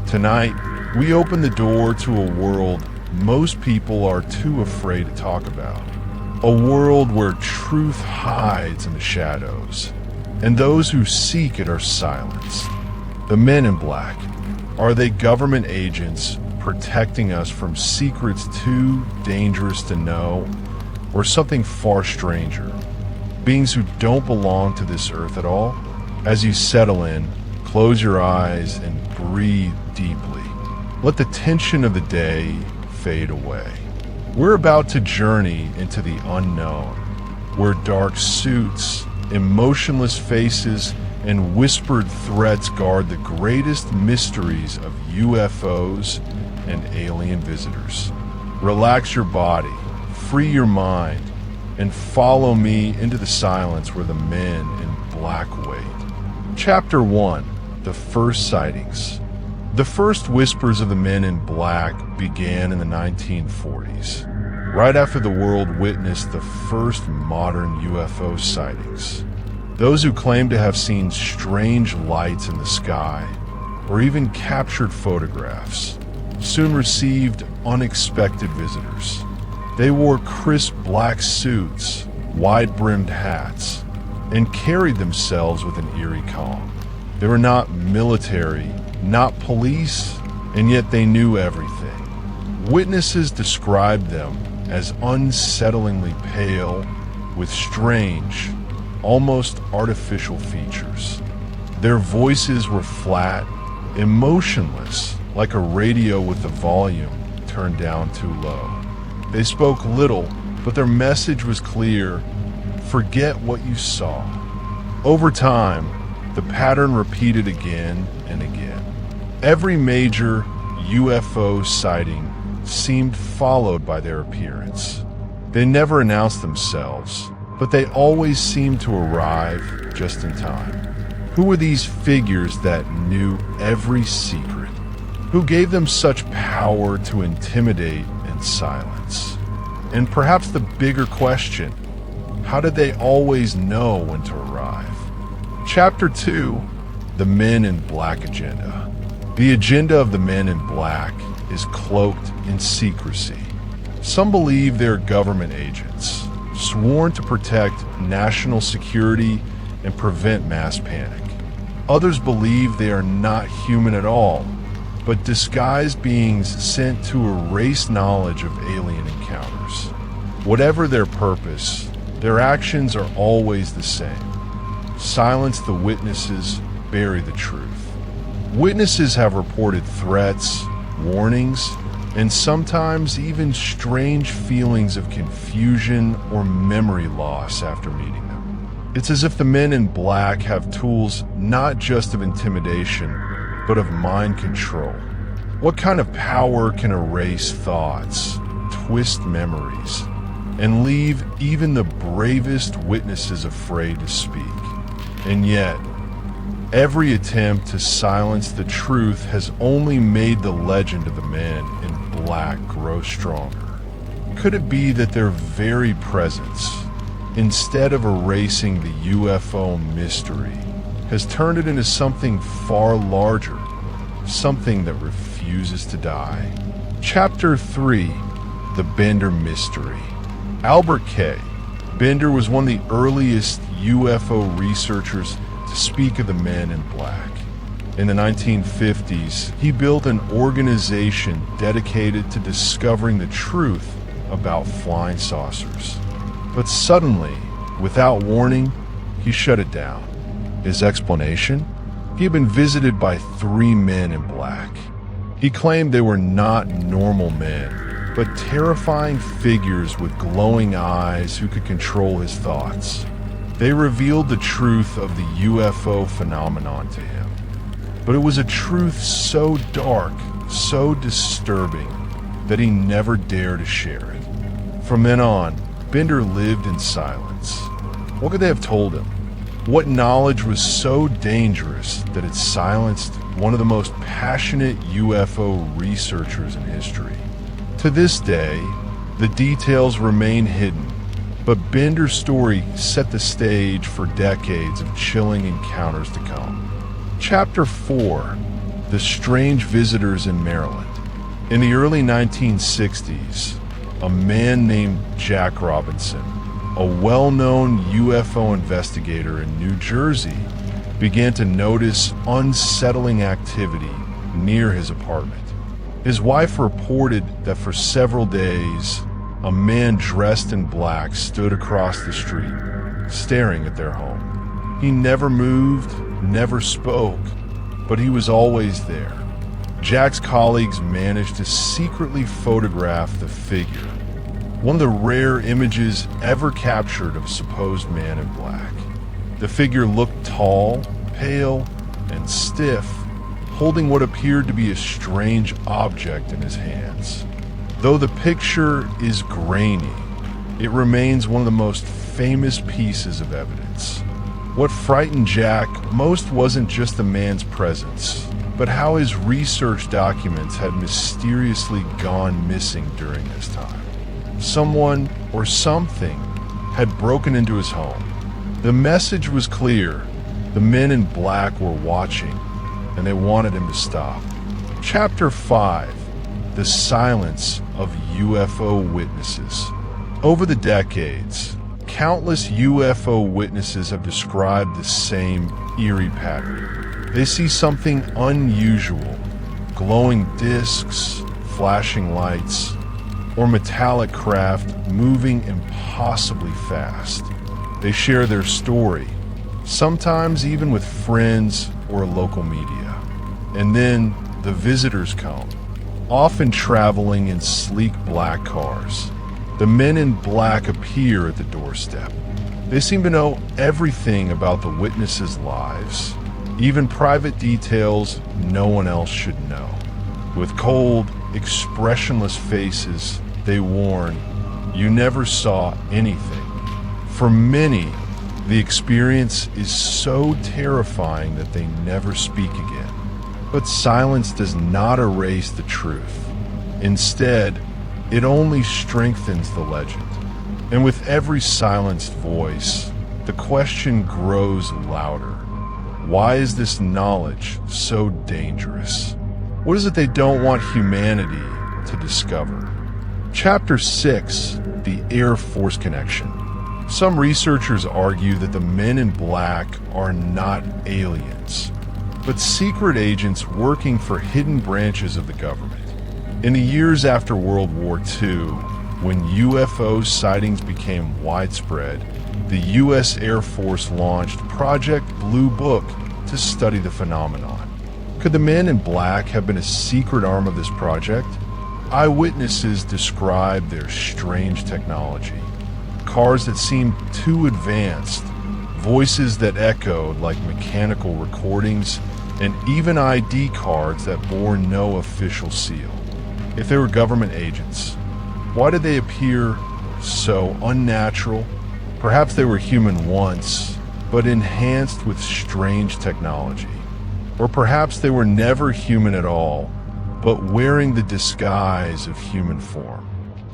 Tonight, we open the door to a world most people are too afraid to talk about. A world where truth hides in the shadows, and those who seek it are silenced. The men in black, are they government agents protecting us from secrets too dangerous to know, or something far stranger? Beings who don't belong to this earth at all? As you settle in, close your eyes and breathe deeply. Let the tension of the day fade away. We're about to journey into the unknown, where dark suits, emotionless faces, and whispered threats guard the greatest mysteries of UFOs and alien visitors. Relax your body, free your mind, and follow me into the silence where the men in black wait. Chapter 1. The First Sightings. The first whispers of the men in black began in the 1940s, right after the world witnessed the first modern UFO sightings. Those who claimed to have seen strange lights in the sky, or even captured photographs, soon received unexpected visitors. They wore crisp black suits, wide-brimmed hats, and carried themselves with an eerie calm. They were not military, not police, and yet they knew everything. Witnesses described them as unsettlingly pale, with strange, almost artificial features. Their voices were flat, emotionless, like a radio with the volume turned down too low. They spoke little, but their message was clear: forget what you saw. Over time, the pattern repeated again and again. Every major UFO sighting seemed followed by their appearance. They never announced themselves, but they always seemed to arrive just in time. Who were these figures that knew every secret? Who gave them such power to intimidate and silence? And perhaps the bigger question, how did they always know when to arrive? Chapter 2. The Men in Black Agenda. The agenda of the Men in Black is cloaked in secrecy. Some believe they're government agents, sworn to protect national security and prevent mass panic. Others believe they are not human at all, but disguised beings sent to erase knowledge of alien encounters. Whatever their purpose, their actions are always the same. Silence the witnesses, bury the truth. Witnesses have reported threats, warnings, and sometimes even strange feelings of confusion or memory loss after meeting them. It's as if the Men in Black have tools not just of intimidation, but of mind control. What kind of power can erase thoughts, twist memories, and leave even the bravest witnesses afraid to speak? And yet, every attempt to silence the truth has only made the legend of the Men in Black grow stronger. Could it be that their very presence, instead of erasing the UFO mystery, has turned it into something far larger, something that refuses to die? Chapter 3. The Bender Mystery. Albert K. Bender was one of the earliest UFO researchers to speak of the Men in Black. In the 1950s, he built an organization dedicated to discovering the truth about flying saucers. But suddenly, without warning, he shut it down. His explanation? He had been visited by 3 men in black. He claimed they were not normal men, but terrifying figures with glowing eyes who could control his thoughts. They revealed the truth of the UFO phenomenon to him. But it was a truth so dark, so disturbing, that he never dared to share it. From then on, Bender lived in silence. What could they have told him? What knowledge was so dangerous that it silenced one of the most passionate UFO researchers in history? To this day, the details remain hidden, but Bender's story set the stage for decades of chilling encounters to come. Chapter 4. the strange visitors in Maryland. In the early 1960s, a man named Jack Robinson, a well-known UFO investigator in New Jersey, began to notice unsettling activity near his apartment. His wife reported that for several days, a man dressed in black stood across the street, staring at their home. He never moved, never spoke, but he was always there. Jack's colleagues managed to secretly photograph the figure, one of the rare images ever captured of a supposed man in black. The figure looked tall, pale, and stiff, holding what appeared to be a strange object in his hands. Though the picture is grainy, it remains one of the most famous pieces of evidence. What frightened Jack most wasn't just the man's presence, but how his research documents had mysteriously gone missing during this time. Someone or something had broken into his home. The message was clear. The men in black were watching, and they wanted him to stop. Chapter 5: The Silence of UFO Witnesses. Over the decades, countless UFO witnesses have described the same eerie pattern. They see something unusual, glowing discs, flashing lights, or metallic craft moving impossibly fast. They share their story, sometimes even with friends or local media. And then the visitors come, often traveling in sleek black cars. The men in black appear at the doorstep. They seem to know everything about the witnesses' lives, even private details no one else should know. With cold, expressionless faces, they warn, "You never saw anything." For many, the experience is so terrifying that they never speak again. But silence does not erase the truth. Instead, it only strengthens the legend. And with every silenced voice, the question grows louder. Why is this knowledge so dangerous? What is it they don't want humanity to discover? Chapter 6: The Air Force Connection. Some researchers argue that the men in black are not aliens, but secret agents working for hidden branches of the government. In the years after World War II, when UFO sightings became widespread, the U.S. Air Force launched Project Blue Book to study the phenomenon. Could the men in black have been a secret arm of this project? Eyewitnesses described their strange technology. Cars that seemed too advanced, voices that echoed like mechanical recordings, and even ID cards that bore no official seal. If they were government agents, why did they appear so unnatural? Perhaps they were human once, but enhanced with strange technology. Or perhaps they were never human at all, but wearing the disguise of human form.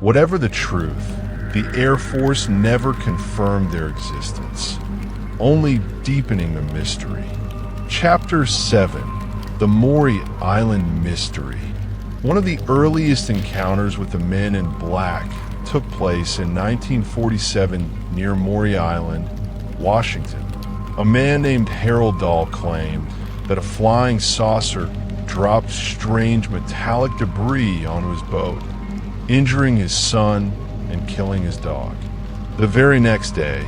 Whatever the truth, the Air Force never confirmed their existence, only deepening the mystery. Chapter 7: The Maury Island Mystery. One of the earliest encounters with the men in black took place in 1947 near Maury Island, Washington. A man named Harold Dahl claimed that a flying saucer dropped strange metallic debris onto his boat, injuring his son and killing his dog. The very next day,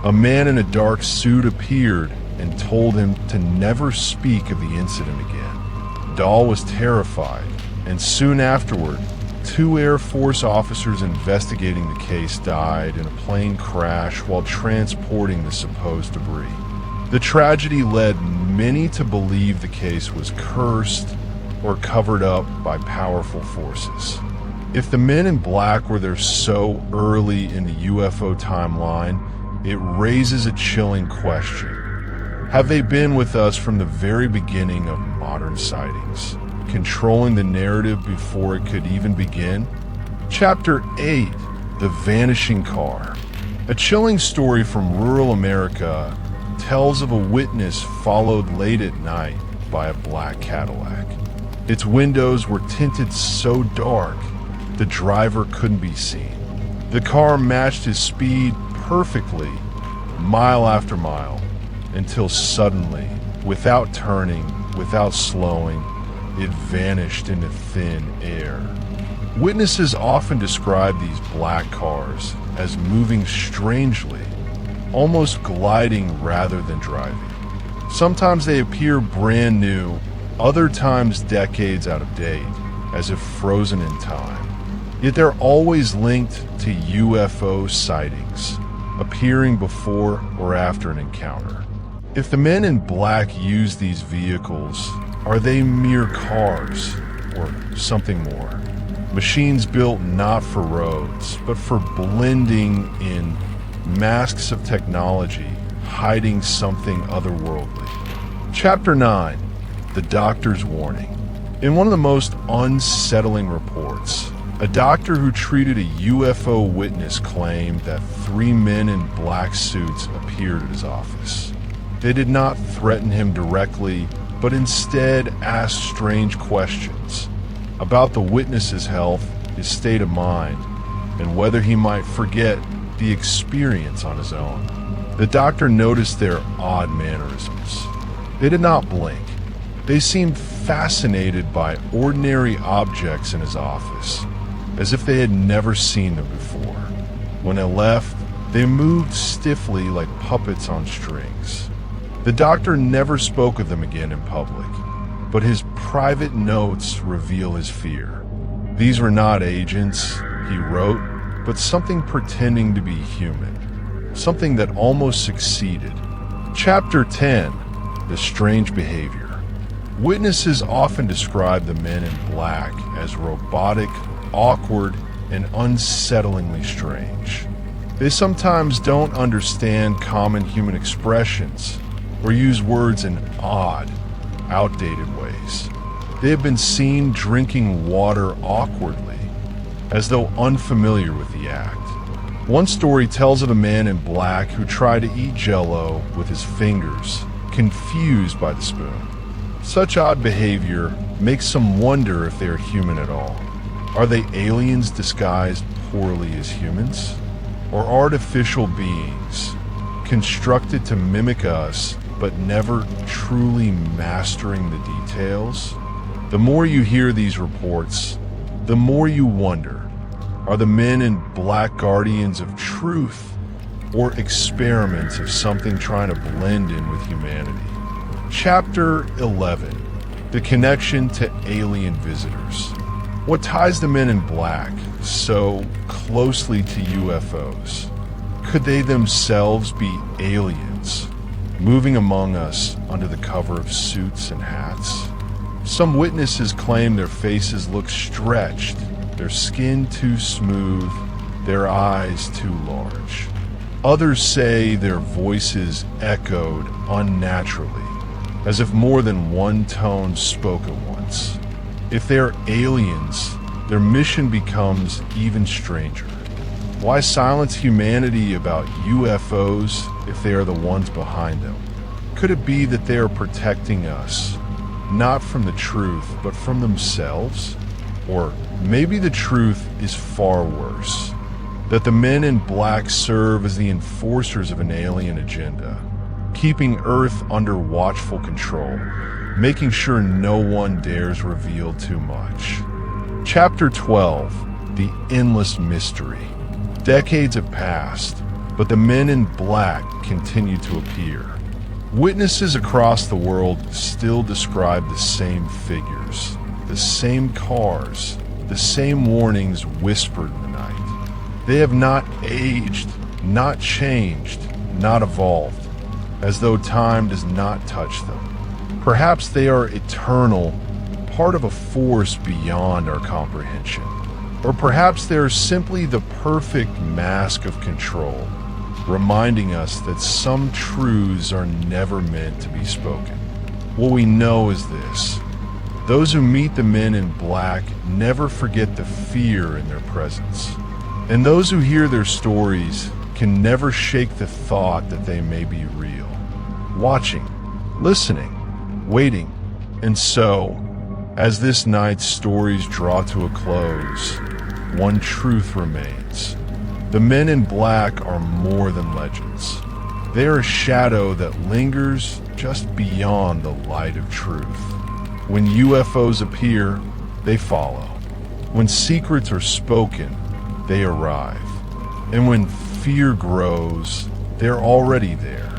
a man in a dark suit appeared and told him to never speak of the incident again. Dahl was terrified, and soon afterward, 2 Air Force officers investigating the case died in a plane crash while transporting the supposed debris. The tragedy led many to believe the case was cursed or covered up by powerful forces. If the men in black were there so early in the UFO timeline, it raises a chilling question. Have they been with us from the very beginning of modern sightings, controlling the narrative before it could even begin? Chapter 8: The Vanishing Car. A chilling story from rural America tells of a witness followed late at night, by a black Cadillac. Its windows were tinted so dark, the driver couldn't be seen. The car matched his speed perfectly, mile after mile, until suddenly, without turning, without slowing, it vanished into thin air. Witnesses often describe these black cars as moving strangely, almost gliding rather than driving. Sometimes they appear brand new, other times decades out of date, as if frozen in time. Yet they're always linked to UFO sightings, appearing before or after an encounter. If the men in black use these vehicles, are they mere cars or something more? Machines built not for roads, but for blending in, masks of technology, hiding something otherworldly. Chapter 9, The Doctor's Warning. In one of the most unsettling reports, a doctor who treated a UFO witness claimed that 3 men in black suits appeared at his office. They did not threaten him directly, but instead asked strange questions about the witness's health, his state of mind, and whether he might forget the experience on his own. The doctor noticed their odd mannerisms. They did not blink. They seemed fascinated by ordinary objects in his office, as if they had never seen them before. When they left, they moved stiffly like puppets on strings. The doctor never spoke of them again in public, but his private notes reveal his fear. These were not agents, he wrote, but something pretending to be human, something that almost succeeded. Chapter 10, The Strange Behavior. Witnesses often describe the men in black as robotic, awkward, and unsettlingly strange. They sometimes don't understand common human expressions or use words in odd, outdated ways. They have been seen drinking water awkwardly, as though unfamiliar with the act. One story tells of a man in black who tried to eat Jell-O with his fingers, confused by the spoon. Such odd behavior makes some wonder if they are human at all. Are they aliens disguised poorly as humans? Or artificial beings, constructed to mimic us, but never truly mastering the details? The more you hear these reports, the more you wonder, are the men in black guardians of truth or experiments of something trying to blend in with humanity? Chapter 11, The Connection to Alien Visitors. What ties the men in black so closely to UFOs? Could they themselves be aliens, moving among us under the cover of suits and hats? Some witnesses claim their faces look stretched, their skin too smooth, their eyes too large. Others say their voices echoed unnaturally, as if more than one tone spoke at once. If they are aliens, their mission becomes even stranger. Why silence humanity about UFOs if they are the ones behind them? Could it be that they are protecting us, not from the truth, but from themselves? Or maybe the truth is far worse, that the men in black serve as the enforcers of an alien agenda, keeping Earth under watchful control, making sure no one dares reveal too much. Chapter 12, The Endless Mystery. Decades have passed, but the men in black continue to appear. Witnesses across the world still describe the same figures, the same cars, the same warnings whispered in the night. They have not aged, not changed, not evolved, as though time does not touch them. Perhaps they are eternal, part of a force beyond our comprehension. Or perhaps they are simply the perfect mask of control, reminding us that some truths are never meant to be spoken. What we know is this: those who meet the men in black never forget the fear in their presence. And those who hear their stories can never shake the thought that they may be real. Watching, listening, waiting, And so, as this night's stories draw to a close, one truth remains. The men in black are more than legends. They are a shadow that lingers just beyond the light of truth. When UFOs appear, they follow. When secrets are spoken, they arrive. And when fear grows, they're already there.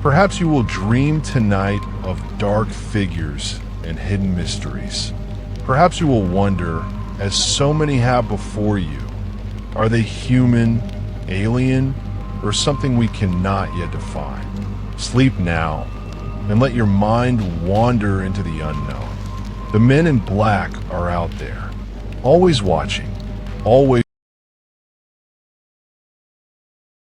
Perhaps you will dream tonight of dark figures and hidden mysteries. Perhaps you will wonder, as so many have before you, are they human, alien, or something we cannot yet define? Sleep now, and let your mind wander into the unknown. The men in black are out there, always watching, always